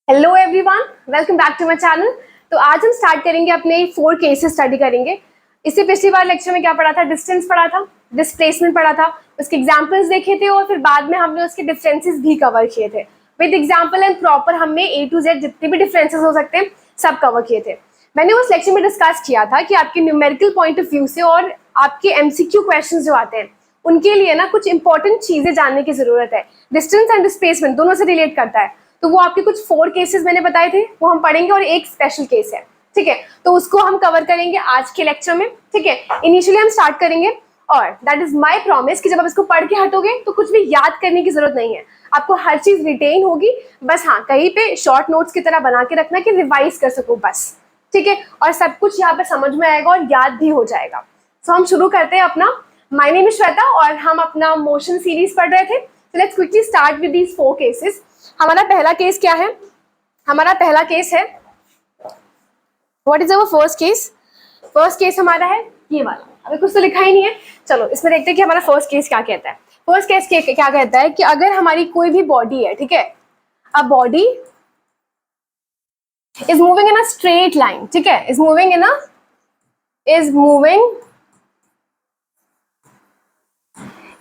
Hello everyone, welcome back to my channel. तो आज हम स्टार्ट करेंगे अपने 4 केसेस स्टडी करेंगे। इससे पिछली बार लेक्चर में क्या पढ़ा था? डिस्टेंस पढ़ा था, डिस्प्लेसमेंट पढ़ा था, उसके एग्जांपल्स देखे थे और फिर बाद में हमने उसके डिफरेंसेस भी कवर किए थे विद एग्जांपल एंड प्रॉपर। हमने A to Z जितने भी डिफरेंसेस हो सकते हैं सब कवर किए थे। मैंने उस लेक्चर में डिस्कस किया था कि आपके न्यूमेरिकल पॉइंट ऑफ व्यू से और आपके MCQ क्वेश्चन जो आते हैं उनके लिए ना कुछ इंपॉर्टेंट चीजें जानने की जरूरत है। डिस्टेंस एंड डिस्प्लेसमेंट दोनों से रिलेट करता है, तो वो आपके कुछ 4 केसेस मैंने बताए थे वो हम पढ़ेंगे और एक स्पेशल केस है, ठीक है। तो उसको हम कवर करेंगे आज के लेक्चर में, ठीक है। इनिशियली हम स्टार्ट करेंगे और दैट इज माय प्रॉमिस कि जब आप इसको पढ़ के हटोगे तो कुछ भी याद करने की जरूरत नहीं है, आपको हर चीज रिटेन होगी। बस हाँ, कहीं पे शॉर्ट नोट्स की तरह बना के रखना कि रिवाइज कर सको बस, ठीक है। और सब कुछ यहाँ पे समझ में आएगा और याद भी हो जाएगा। तो हम शुरू करते हैं अपना। माय नेम इज श्वेता और हम अपना मोशन सीरीज पढ़ रहे थे। So let's quickly start with these 4 cases. हमारा पहला केस क्या है? हमारा पहला केस है, what is our first case? First case हमारा है ये वाला। अभी कुछ तो लिखा ही नहीं है, चलो इसमें देखते हैं कि हमारा फर्स्ट केस क्या कहता है। फर्स्ट केस क्या कहता है कि अगर हमारी कोई भी बॉडी है, ठीक है, अ body is moving in a straight line, ठीक है, is moving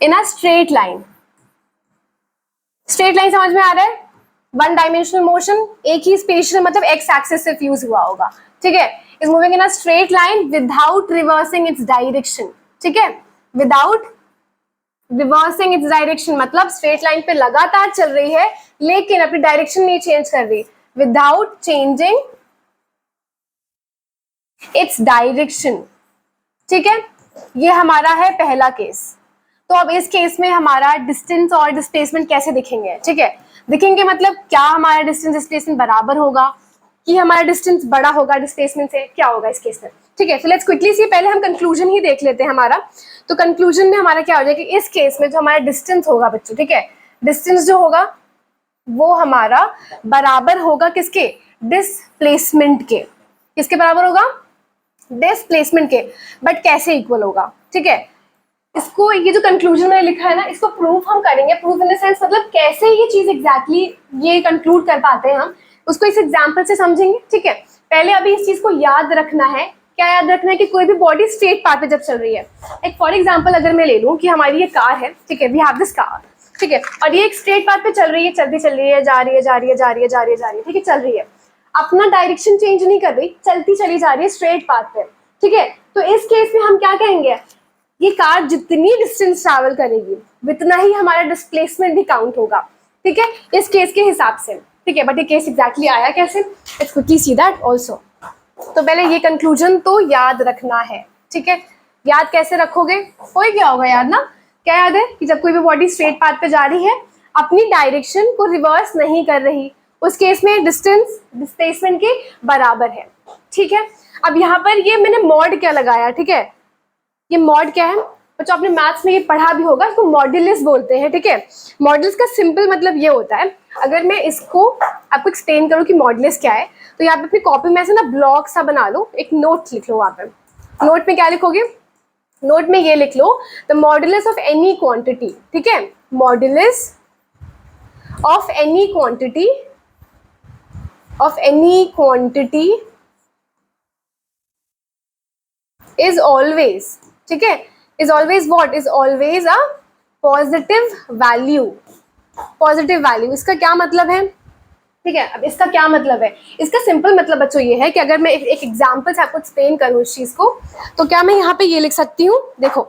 in a straight line. Straight line समझ में आ रहा है? वन डायमेंशनल मोशन, एक ही स्पेशल मतलब एक्स एक्सिस से फ्यूज हुआ होगा, ठीक है। Is moving in a straight line without reversing its direction, ठीक है, विदाउट रिवर्सिंग इट्स डायरेक्शन मतलब स्ट्रेट लाइन पे लगातार चल रही है लेकिन अपनी डायरेक्शन नहीं चेंज कर रही, विदाउट चेंजिंग इट्स डायरेक्शन, ठीक है। ये हमारा है पहला केस। तो अब इस केस में हमारा डिस्टेंस और डिस्प्लेसमेंट कैसे दिखेंगे, ठीक है। दिखेंगे मतलब क्या हमारा डिस्टेंस डिस्प्लेसमेंट बराबर होगा कि हमारा डिस्टेंस बड़ा होगा डिस्प्लेसमेंट से, क्या होगा इस केस में, ठीक है। सो लेट्स क्विकली सी, पहले हम कंक्लूजन ही देख लेते हैं हमारा। तो कंक्लूजन में हमारा क्या हो जाएगा कि इस केस में जो हमारा डिस्टेंस होगा बच्चों, ठीक है, डिस्टेंस जो होगा वो हमारा बराबर होगा किसके? डिस्प्लेसमेंट के। किसके बराबर होगा? डिस्प्लेसमेंट के। बट कैसे इक्वल होगा, ठीक है। इसको, ये जो कंक्लूजन में लिखा है ना, इसको प्रूफ हम करेंगे। प्रूफ इन द सेंस मतलब कैसे ये चीज एग्जैक्टली ये कंक्लूड कर पाते हैं हम, उसको इस एग्जांपल से समझेंगे, ठीक है। पहले अभी इस चीज को याद रखना है। क्या याद रखना है? कि कोई भी बॉडी स्ट्रेट पाथ पे जब चल रही है, एक फॉर एग्जांपल अगर मैं ले लूं कि हमारी ये कार है, ठीक है, वी हैव दिस कार, ठीक है, और ये एक स्ट्रेट पाथ पे चल रही है, चलती चल रही है, जा रही है, जा रही है, जा रही है, जा रही है, जा रही है, ठीक है, चल रही है, अपना डायरेक्शन चेंज नहीं कर रही, चलती चली जा रही है स्ट्रेट पाथ पे, ठीक है। तो इस केस में हम क्या कहेंगे? ये कार जितनी डिस्टेंस ट्रैवल करेगी उतना ही हमारा डिस्प्लेसमेंट भी काउंट होगा, ठीक है, इस केस के हिसाब से, ठीक है। बट ये केस एग्जैक्टली आया कैसे? Let's quickly see that also. तो पहले ये कंक्लूजन तो याद रखना है, ठीक है। याद कैसे रखोगे? हो ही गया होगा याद ना। क्या याद है? कि जब कोई भी बॉडी स्ट्रेट पाथ पे जा रही है, अपनी डायरेक्शन को रिवर्स नहीं कर रही, उस केस में डिस्टेंस डिस्प्लेसमेंट के बराबर है, ठीक है। अब यहाँ पर ये मैंने मॉड क्या लगाया, ठीक है, ये मॉड क्या है बच्चों? आपने मैथ्स में ये पढ़ा भी होगा, इसको मॉड्यूलस बोलते हैं, ठीक है। मॉड्यूलस का सिंपल मतलब ये होता है, अगर मैं इसको आपको एक्सप्लेन करूँ कि मॉड्यूलस क्या है, तो यहाँ पे अपनी कॉपी में से ना ब्लॉक सा बना लो, एक नोट लिख लो। वहाँ पे नोट में क्या लिखोगे? नोट में ये लिख लो, the modulus of any quantity, ठीक है, modulus of any quantity is always, ठीक है, is always what? is always a positive value, positive value. इसका क्या मतलब है, ठीक है। अब इसका क्या मतलब है? इसका सिंपल मतलब बच्चों ये है कि अगर मैं एक एग्जांपल से आपको एक्सप्लेन करूँ इस चीज को, तो क्या मैं यहाँ पे ये लिख सकती हूँ, देखो,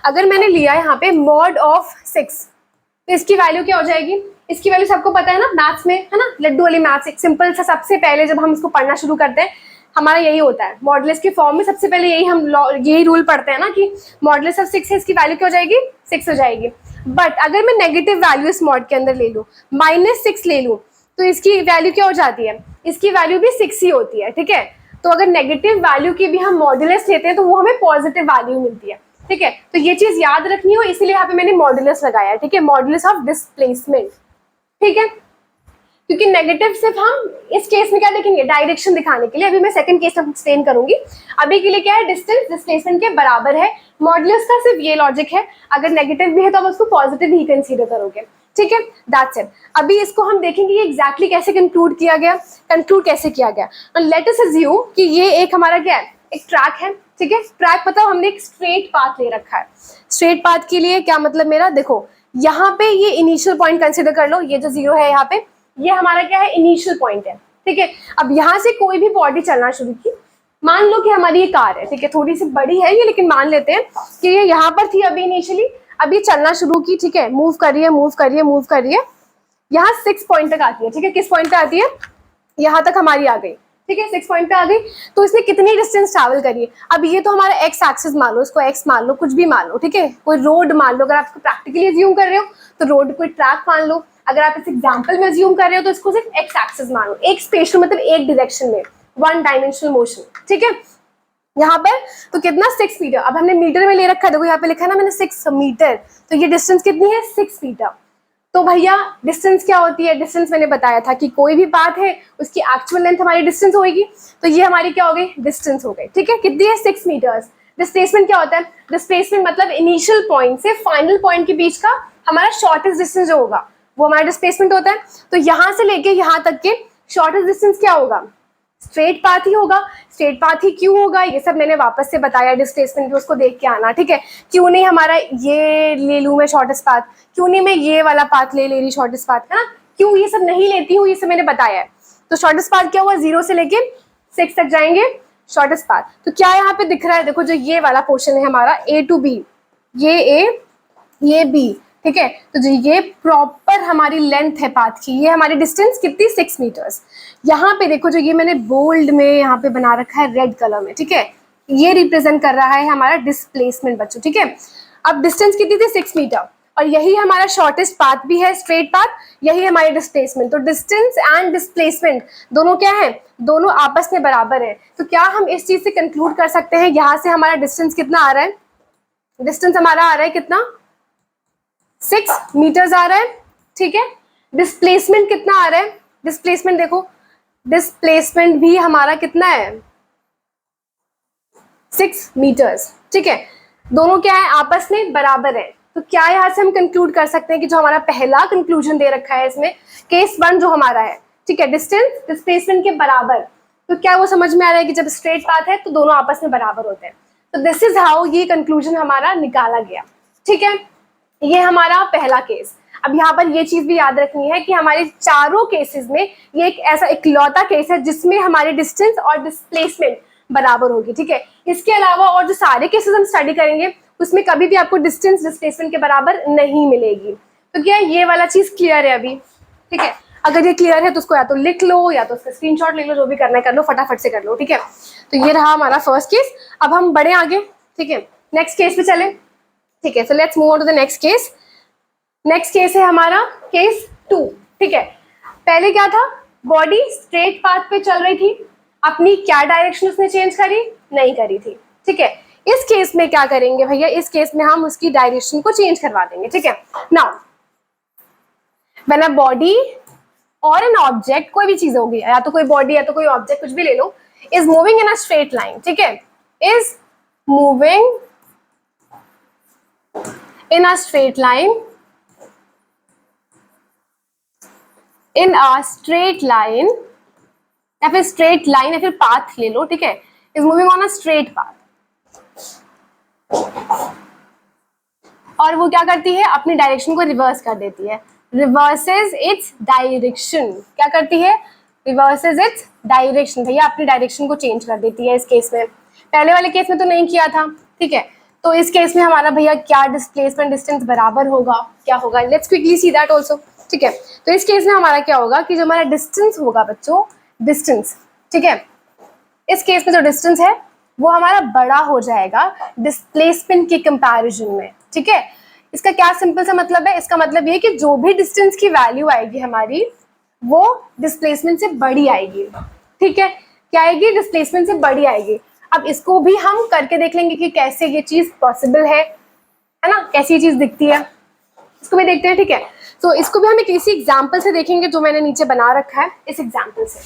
अगर मैंने लिया यहाँ पे मॉड ऑफ 6, तो इसकी वैल्यू क्या हो जाएगी? इसकी वैल्यू सबको पता है ना मैथ्स में, है ना, लड्डू वाली मैथ्स, एक सिंपल सा, सबसे पहले जब हम इसको पढ़ना शुरू करते हैं हमारा यही होता है, मॉडुलस के फॉर्म में सबसे पहले यही रूल पढ़ते हैं ना कि मॉडुलस ऑफ 6 है, इसकी वैल्यू क्या हो जाएगी? 6 हो जाएगी। बट अगर मैं नेगेटिव वैल्यू इस मॉड के अंदर ले लूँ, -6 ले लूँ, तो इसकी वैल्यू क्या हो जाती है? इसकी वैल्यू भी 6 ही होती है, ठीक है। तो अगर नेगेटिव वैल्यू की भी हम मॉडुलस लेते हैं तो वो हमें पॉजिटिव वैल्यू मिलती है, ठीक है। तो ये चीज याद रखनी हो, इसीलिए यहाँ पे मैंने मॉडुलस लगाया है, ठीक है, मॉडुलस ऑफ डिस्प्लेसमेंट, ठीक है। क्योंकि नेगेटिव सिर्फ हम इस केस में क्या लिखेंगे? डायरेक्शन दिखाने के लिए। अभी मैं सेकंड केस में एक्सप्लेन करूंगी, अभी के लिए क्या है? डिस्टेंस डिस्प्लेसमेंट के बराबर है। मॉडुलस का सिर्फ ये लॉजिक है, अगर नेगेटिव भी है तो आप उसको पॉजिटिव ही कंसीडर करोगे, ठीक है, दैट्स इट। अभी इसको हम देखेंगे ये एग्जैक्टली कैसे कंक्लूड किया गया, कंक्लूड कैसे किया गया। लेट अस अज्यूम कि ये एक हमारा क्या है, एक ट्रैक है, ठीक है। ट्रैक मतलब हमने एक स्ट्रेट पाथ ले रखा है। स्ट्रेट पाथ के लिए क्या मतलब मेरा, देखो यहाँ पे ये इनिशियल पॉइंट कंसिडर कर लो, ये जो 0 है यहाँ पे, ये हमारा क्या है, इनिशियल पॉइंट है, ठीक है। अब यहाँ से कोई भी बॉडी चलना शुरू की, मान लो कि हमारी ये कार है, ठीक है, थोड़ी सी बड़ी है ये, लेकिन मान लेते हैं कि ये यहाँ पर थी अभी इनिशियली, अभी चलना शुरू की, ठीक है, मूव करिए मूव करिए मूव करिए, यहाँ 6 पॉइंट तक आती है, ठीक है। किस पॉइंट पे आती है, यहाँ तक हमारी आ गई, ठीक है, 6 पॉइंट पे आ गई। तो इसने कितनी डिस्टेंस ट्रैवल करी है, अब ये तो हमारा एक्स एक्सिस मान लो, इसको एक्स मान लो, कुछ भी मान लो, ठीक है, कोई रोड मान लो, अगर आप इसको प्रैक्टिकली अज्यूम कर रहे हो तो रोड, कोई ट्रैक मान लो, अगर आप इस एग्जाम्पल में अज्यूम कर रहे हो तो इसको सिर्फ एक्स एक्सिस मान लो, एक स्पेशल मतलब एक डायरेक्शन में, वन डायमेंशनल मोशन, ठीक है। यहाँ पर तो कितना 6 मीटर, अब हमने मीटर में ले रखा है, देखो यहाँ पे लिखा है ना मैंने 6 मीटर, तो ये डिस्टेंस कितनी है, 6 मीटर। तो भैया डिस्टेंस क्या होती है, डिस्टेंस मैंने बताया था कि कोई भी पाथ है उसकी एक्चुअल लेंथ हमारी डिस्टेंस होगी, तो ये हमारी क्या हो गई, डिस्टेंस हो गई, ठीक है। कितनी है, 6 मीटर्स। डिस्प्लेसमेंट क्या होता है, डिस्प्लेसमेंट मतलब इनिशियल पॉइंट से फाइनल पॉइंट के बीच का हमारा शॉर्टेस्ट डिस्टेंस जो होगा वो हमारा डिस्प्लेसमेंट होता है। तो यहाँ से लेके यहाँ तक के शॉर्टेस्ट डिस्टेंस क्या होगा, स्ट्रेट पाथ ही होगा। स्ट्रेट पाथ ही क्यों होगा, ये सब मैंने वापस से बताया, डिस्प्लेसमेंट उसको देख के आना, ठीक है। क्यों नहीं हमारा ये ले लूँ मैं शॉर्टेस्ट पाथ, क्यों नहीं मैं ये वाला पाथ ले रही शॉर्टेस्ट पाथ, है ना, क्यों ये सब नहीं लेती हूँ, ये सब मैंने बताया है। तो शॉर्टेस्ट पाथ क्या हुआ, 0 से लेके 6 तक जाएंगे शॉर्टेस्ट पाथ। तो क्या यहाँ पे दिख रहा है, देखो जो ये वाला पोर्शन है हमारा A to B, ये A ये B, ठीक है। तो जो ये प्रॉपर हमारी लेंथ है पाथ की, ये हमारी डिस्टेंस कितनी, 6 मीटर्स। यहाँ पे देखो जो ये मैंने बोल्ड में यहाँ पे बना रखा है रेड कलर में, ठीक है, ये रिप्रेजेंट कर रहा है हमारा डिस्प्लेसमेंट बच्चों, ठीक है। अब डिस्टेंस कितनी थी, 6 मीटर, और यही हमारा शॉर्टेस्ट पाथ भी है, स्ट्रेट पाथ, यही हमारी डिस्प्लेसमेंट। तो डिस्टेंस एंड डिस्प्लेसमेंट दोनों क्या है, दोनों आपस में बराबर है। तो क्या हम इस चीज से कंक्लूड कर सकते हैं, यहाँ से हमारा डिस्टेंस कितना आ रहा है, डिस्टेंस हमारा आ रहा है कितना, 6 मीटर्स आ रहा है, ठीक है। डिस्प्लेसमेंट कितना आ रहा है, डिस्प्लेसमेंट देखो, डिस्प्लेसमेंट भी हमारा कितना है, 6 मीटर्स, ठीक है। दोनों क्या है, आपस में बराबर है। तो क्या यहाँ से हम कंक्लूड कर सकते हैं कि जो हमारा पहला कंक्लूजन दे रखा है इसमें, केस 1 जो हमारा है, ठीक है, डिस्टेंस डिस्प्लेसमेंट के बराबर, तो क्या वो समझ में आ रहा है कि जब स्ट्रेट पाथ है तो दोनों आपस में बराबर होते हैं। तो दिस इज हाउ ये कंक्लूजन हमारा निकाला गया, ठीक है। ये हमारा पहला केस। अब यहाँ पर ये चीज भी याद रखनी है कि हमारे चारों केसेस में ये एक ऐसा इकलौता केस है जिसमें हमारी डिस्टेंस और डिस्प्लेसमेंट बराबर होगी, ठीक है। इसके अलावा और जो सारे केसेस हम स्टडी करेंगे उसमें कभी भी आपको डिस्टेंस डिस्प्लेसमेंट के बराबर नहीं मिलेगी। तो क्या ये वाला चीज क्लियर है अभी, ठीक है। अगर ये क्लियर है तो उसको या तो लिख लो या तो उसका स्क्रीनशॉट ले लो, जो भी करना है कर लो, फटाफट से कर लो, ठीक है। तो ये रहा हमारा फर्स्ट केस। अब हम बढ़े आगे, ठीक है, नेक्स्ट केस पे चले, ठीक है। So let's move on to the next case. Next case है हमारा केस 2, ठीक है। पहले क्या था, बॉडी स्ट्रेट पाथ पे चल रही थी, अपनी क्या डायरेक्शन उसने चेंज करी, नहीं करी थी, ठीक है। इस केस में क्या करेंगे भैया, इस केस में हम उसकी डायरेक्शन को चेंज करवा देंगे, ठीक है। नाउ व्हेन अ बॉडी और एन ऑब्जेक्ट, कोई भी चीज होगी, या तो कोई बॉडी या तो कोई ऑब्जेक्ट, कुछ भी ले लो, is moving in a straight line, ठीक है, is moving in a straight line, in a straight line, या फिर straight line या फिर path ले लो, ठीक है, is moving on a straight path, और वो क्या करती है, अपनी डायरेक्शन को रिवर्स कर देती है, रिवर्सेस इट्स डायरेक्शन। क्या करती है, रिवर्सेस इट्स डायरेक्शन, भैया अपनी डायरेक्शन को चेंज कर देती है इस केस में। पहले वाले केस में तो नहीं किया था, ठीक है। तो इस केस में हमारा भैया क्या डिस्प्लेसमेंट डिस्टेंस बराबर होगा, क्या होगा, let's quickly see that also, ठीक है। तो इस केस में हमारा क्या होगा कि जो हमारा डिस्टेंस होगा बच्चों, डिस्टेंस, ठीक है, इस केस में जो डिस्टेंस है वो हमारा बड़ा हो जाएगा डिस्प्लेसमेंट के कंपैरिजन में, ठीक है। इसका क्या सिंपल सा मतलब है, इसका मतलब ये कि जो भी डिस्टेंस की वैल्यू आएगी हमारी वो डिस्प्लेसमेंट से बड़ी आएगी, ठीक है। क्या आएगी, डिस्प्लेसमेंट से बड़ी आएगी। अब इसको भी हम करके देख लेंगे कि कैसे ये चीज पॉसिबल है ना, कैसी ये चीज दिखती है, इसको भी देखते हैं, ठीक है। तो इसको भी हम एक इसी एग्जाम्पल से देखेंगे जो मैंने नीचे बना रखा है, इस एग्जाम्पल से।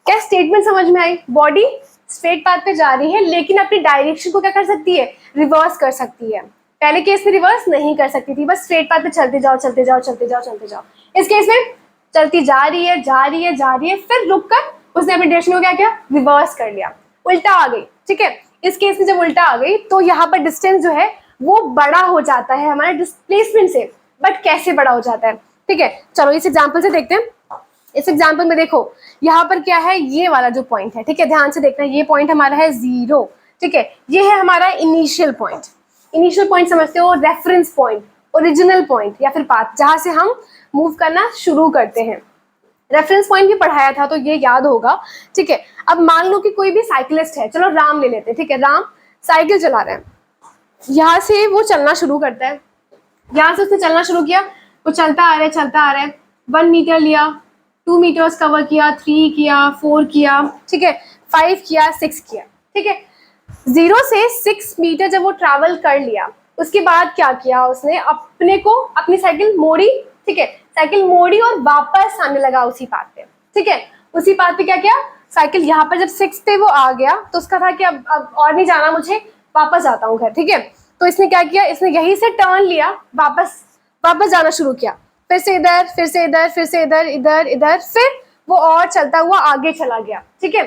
क्या स्टेटमेंट समझ में आई, बॉडी स्ट्रेट पाथ पे जा रही है लेकिन अपनी डायरेक्शन को क्या कर सकती है, रिवर्स कर सकती है। पहले केस में रिवर्स नहीं कर सकती थी, बस स्ट्रेट पाथ पे चलते जाओ चलते जाओ चलते जाओ चलते जाओ। इस केस में चलती जा रही है जा रही है जा रही है, फिर रुक कर उसने अपनी डायरेक्शन को क्या किया, रिवर्स कर लिया, उल्टा आ गई। ठीक है, इस केस में जब उल्टा आ गई तो यहाँ पर डिस्टेंस जो है वो बड़ा हो जाता है हमारा डिस्प्लेसमेंट से। बट कैसे बड़ा हो जाता है, ठीक है, चलो इस एग्जाम्पल से देखते हैं। इस एग्जाम्पल में देखो यहाँ पर क्या है, ये वाला जो पॉइंट है, ठीक है, ध्यान से देखना, ये पॉइंट हमारा है 0। ठीक है, ये है हमारा इनिशियल पॉइंट। इनिशियल पॉइंट समझते हो, रेफरेंस पॉइंट, ओरिजिनल पॉइंट या फिर पाथ, जहां से हम मूव करना शुरू करते हैं। रेफरेंस पॉइंट भी पढ़ाया था तो ये याद होगा। ठीक है, अब मान लो कि कोई भी साइकिलिस्ट है, चलो राम ले लेते हैं। ठीक है, राम साइकिल चला रहे हैं, यहाँ से वो चलना शुरू करता है, यहाँ से उसने चलना शुरू किया, वो चलता आ रहा है चलता आ रहा है, 1 मीटर लिया, 2 मीटर्स कवर किया, 3 किया, 4 किया, ठीक है, 5 किया, 6 किया। ठीक है, 0 से 6 मीटर जब वो ट्रैवल कर लिया, उसके बाद क्या किया उसने, अपने को अपनी साइकिल मोड़ी। ठीक है, साइकिल मोड़ी और वापस आने लगा उसी पाथ पे। ठीक है, उसी पाथ पे क्या किया, साइकिल यहाँ पर जब 6 पे वो आ गया तो उसका था कि अब और नहीं जाना मुझे, वापस आता हूँ घर। ठीक है, तो इसने क्या किया, इसने यहीं से टर्न लिया, वापस जाना शुरू किया, फिर से इधर, फिर से इधर, फिर से इधर, इधर इधर, फिर वो और चलता हुआ आगे चला गया। ठीक है,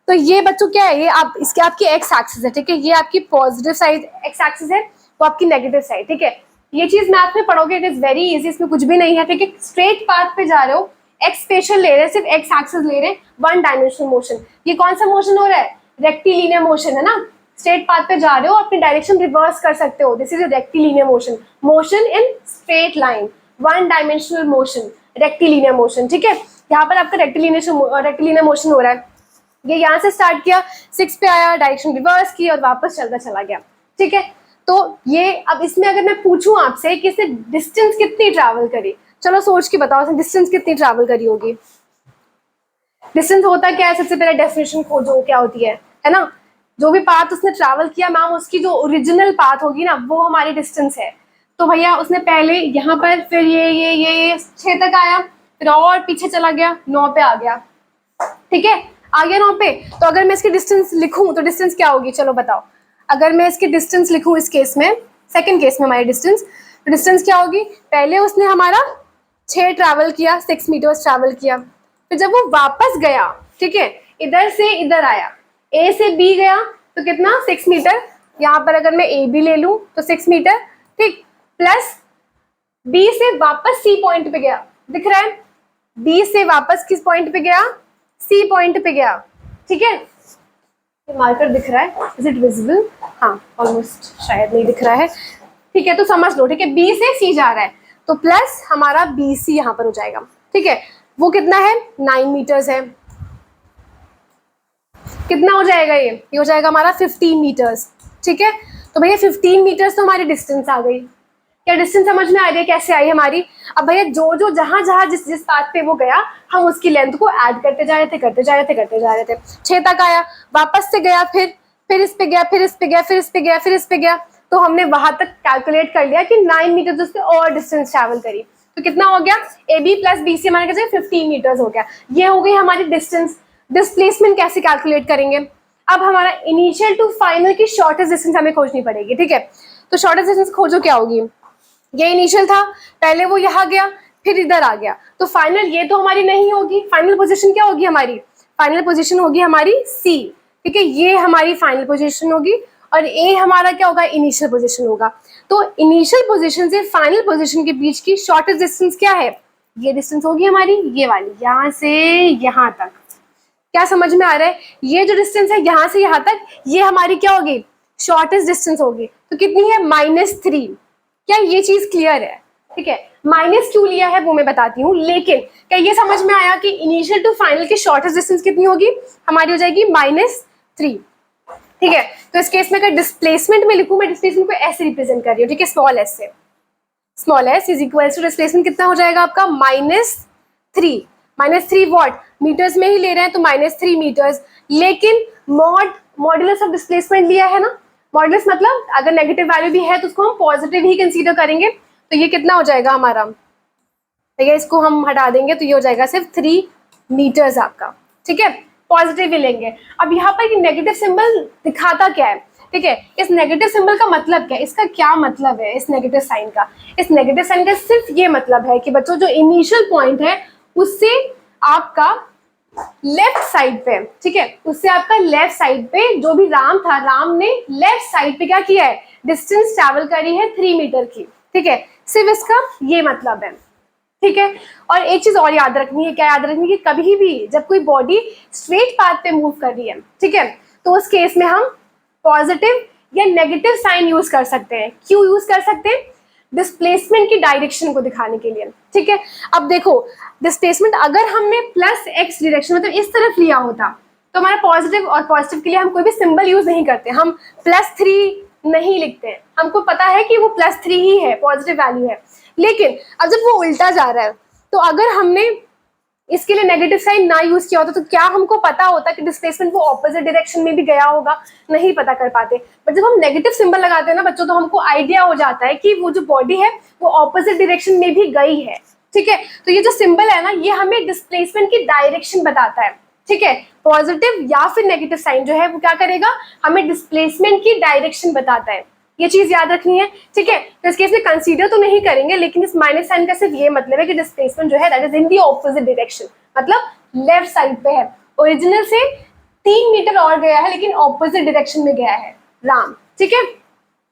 तो ये बच्चों क्या है, ये आप इसके आपकी एक्स एक्सिस है। ठीक है, ये आपकी पॉजिटिव साइड एक्स एक्सिस है, वो आपकी नेगेटिव साइड। ठीक है, ये चीज मैथ में पढ़ोगे, इट इज वेरी इजी, इसमें कुछ भी नहीं है। ठीक है, स्ट्रेट पाथ पे जा रहे हो, एक्स स्पेशल ले रहे हैं, सिर्फ एक्स एक्सिस ले रहे हैं, 1 डायमेंशनल मोशन। ये कौन सा मोशन हो रहा है, रेक्टिलिनियर मोशन है ना। स्ट्रेट पाथ पे जा रहे हो, अपनी डायरेक्शन रिवर्स कर सकते हो, this is a rectilinear motion, motion in straight line, 1 dimensional motion, rectilinear motion. ठीक है, यहाँ पर आपका रेक्टिलिनियर मोशन हो रहा है। ये यहाँ से स्टार्ट किया, 6 पे आया, डायरेक्शन रिवर्स की और वापस चलता चला गया। ठीक है, तो ये अब इसमें अगर मैं पूछूं आपसे कि इसने डिस्टेंस कितनी ट्रैवल करी, चलो सोच के बताओ इसने डिस्टेंस कितनी ट्रैवल करी होगी। डिस्टेंस होता क्या है, सबसे पहले डेफिनेशन खोजो क्या होती है ना। जो भी पाथ उसने ट्रैवल किया मैम, उसकी जो ओरिजिनल पाथ होगी ना, वो हमारी डिस्टेंस है। तो भैया उसने पहले यहाँ पर, फिर ये 6 तक आया, फिर और पीछे चला गया, 9 पे आ गया। ठीक है, आ गया 9 पे। तो अगर मैं इसकी डिस्टेंस लिखूं तो डिस्टेंस क्या होगी, चलो बताओ। अगर मैं इसकी डिस्टेंस लिखूं इस केस में, सेकंड केस में हमारी डिस्टेंस, तो डिस्टेंस क्या होगी, पहले उसने हमारा 6 ट्रैवल किया, 6 मीटर्स ट्रैवल किया, फिर जब वो वापस गया, ठीक है, इधर से इधर आया, ए से बी गया, तो कितना, 6 मीटर। यहाँ पर अगर मैं ए बी ले लूं तो 6 मीटर, ठीक, प्लस बी से वापस सी पॉइंट पे गया, दिख रहा है, बी से वापस किस पॉइंट पे गया, सी पॉइंट पे गया। ठीक है, ये मार्कर दिख रहा है, इज इट विजिबल, हाँ ऑलमोस्ट, शायद नहीं दिख रहा है। ठीक है, तो समझ लो, ठीक है, बी से सी जा रहा है, तो प्लस हमारा बी सी यहाँ पर हो जाएगा। ठीक है, वो कितना है, 9 मीटर्स है। कितना हो जाएगा, ये हो जाएगा हमारा 15 मीटर्स। ठीक है, तो भैया 15 मीटर्स तो हमारी डिस्टेंस आ गई। क्या डिस्टेंस समझ में आ रही है कैसे आई हमारी। अब भैया जो जहां जहां जिस पाथ पे वो गया, हम उसकी लेंथ को ऐड करते जा रहे थे। 6 तक आया, वापस से गया, फिर इस पे गया, फिर इस पे गया, फिर इस पे गया, फिर इस पे गया, तो हमने वहां तक कैलकुलेट कर लिया कि 9 मीटर उससे और डिस्टेंस ट्रैवल करी। तो कितना हो गया, A B plus B C हमारे कैसे 15 मीटर्स हो गया। ये हो गई हमारी डिस्टेंस। डिस्प्लेसमेंट कैसे कैलकुलेट करेंगे, अब हमारा इनिशियल टू फाइनल की शॉर्टेस्ट डिस्टेंस हमें खोजनी पड़ेगी। ठीक है, तो शॉर्टेस्ट डिस्टेंस खोजो, क्या होगी, ये इनिशियल था, पहले वो यहाँ गया, फिर इधर आ गया, तो फाइनल ये तो हमारी नहीं होगी। फाइनल पोजीशन क्या होगी हमारी, फाइनल पोजीशन होगी हमारी सी। ठीक है, ये हमारी फाइनल पोजीशन होगी और ए हमारा क्या होगा, इनिशियल पोजीशन होगा। तो इनिशियल पोजीशन से फाइनल पोजीशन के बीच की शॉर्टेस्ट डिस्टेंस क्या है, ये डिस्टेंस होगी हमारी, ये वाली, यहाँ से यहाँ तक। क्या समझ में आ रहा है, ये जो डिस्टेंस है यहाँ से यहाँ तक, ये हमारी क्या होगी, शॉर्टेस्ट डिस्टेंस होगी। तो कितनी है, -3। क्या ये चीज क्लियर है। ठीक है, माइनस क्यों लिया है वो मैं बताती हूँ, लेकिन क्या ये समझ में आया कि इनिशियल टू फाइनल की शॉर्टेस्ट डिस्टेंस कितनी होगी, हमारी हो जाएगी -3। ठीक है, तो इस केस में अगर डिस्प्लेसमेंट में लिखूं, मैं डिस्प्लेसमेंट को ऐसे रिप्रेजेंट कर रही हूँ। ठीक है, स्मॉल एस से, small S is equal to displacement कितना हो जाएगा आपका, -3। -3 वॉट, मीटर्स में ही ले रहे हैं तो -3 मीटर्स, लेकिन मॉड्यूलस ऑफ डिस्प्लेसमेंट लिया है ना। मॉड्यूलस मतलब अगर नेगेटिव वैल्यू भी है तो उसको हम पॉजिटिव ही कंसीडर करेंगे। तो ये कितना हो जाएगा हमारा, भैया इसको हम हटा देंगे तो ये हो जाएगा सिर्फ 3 मीटर्स आपका। ठीक है, पॉजिटिव ही लेंगे। अब यहाँ पर नेगेटिव सिंबल दिखाता क्या है, ठीक है। इस नेगेटिव सिंबल का मतलब क्या है, इसका क्या मतलब है इस नेगेटिव साइन का? इस नेगेटिव साइन का सिर्फ ये मतलब है कि बच्चों जो इनिशियल पॉइंट है उससे आपका लेफ्ट साइड पे, ठीक है, उससे आपका लेफ्ट साइड पे जो भी राम था, राम ने लेफ्ट साइड पे क्या किया है, डिस्टेंस ट्रैवल करी है 3 मीटर की, ठीक है। सिर्फ इसका ये मतलब है, ठीक है। और एक चीज और याद रखनी है, क्या याद रखनी है कि कभी भी जब कोई बॉडी स्ट्रेट पाथ पे मूव कर रही है, ठीक है, तो उस केस में हम पॉजिटिव या नेगेटिव साइन यूज कर सकते हैं। क्यों यूज कर सकते हैं? डिस्प्लेसमेंट की डायरेक्शन को दिखाने के लिए, ठीक है। अब देखो डिस्प्लेसमेंट अगर हमने प्लस एक्स डायरेक्शन मतलब इस तरफ लिया होता तो हमारा पॉजिटिव, और पॉजिटिव के लिए हम कोई भी सिंबल यूज नहीं करते, हम +3 नहीं लिखते हैं, हमको पता है कि वो +3 ही है, पॉजिटिव वैल्यू है। लेकिन अब जब वो उल्टा जा रहा है तो अगर हमने इसके लिए नेगेटिव साइन ना यूज किया होता तो क्या हमको पता होता कि डिस्प्लेसमेंट वो ऑपोजिट डायरेक्शन में भी गया होगा? नहीं पता कर पाते। बट जब हम नेगेटिव सिंबल लगाते हैं ना बच्चों, तो हमको आइडिया हो जाता है कि वो जो बॉडी है वो ऑपोजिट डायरेक्शन में भी गई है, ठीक है। तो ये जो सिंबल है ना, ये हमें डिस्प्लेसमेंट की डायरेक्शन बताता है, ठीक है। पॉजिटिव या फिर नेगेटिव साइन जो है वो क्या करेगा, हमें डिस्प्लेसमेंट की डायरेक्शन बताता है। ये चीज याद रखनी है, ठीक है। तो इस केस में कंसीडर तो नहीं करेंगे, लेकिन इस माइनस साइन का सिर्फ ये मतलब है कि डिस्प्लेसमेंट जो है that is in the opposite direction, मतलब लेफ्ट साइड पे है। ओरिजिनल से 3 मीटर और गया है, लेकिन ऑपोजिट डायरेक्शन में गया है राम, ठीक है।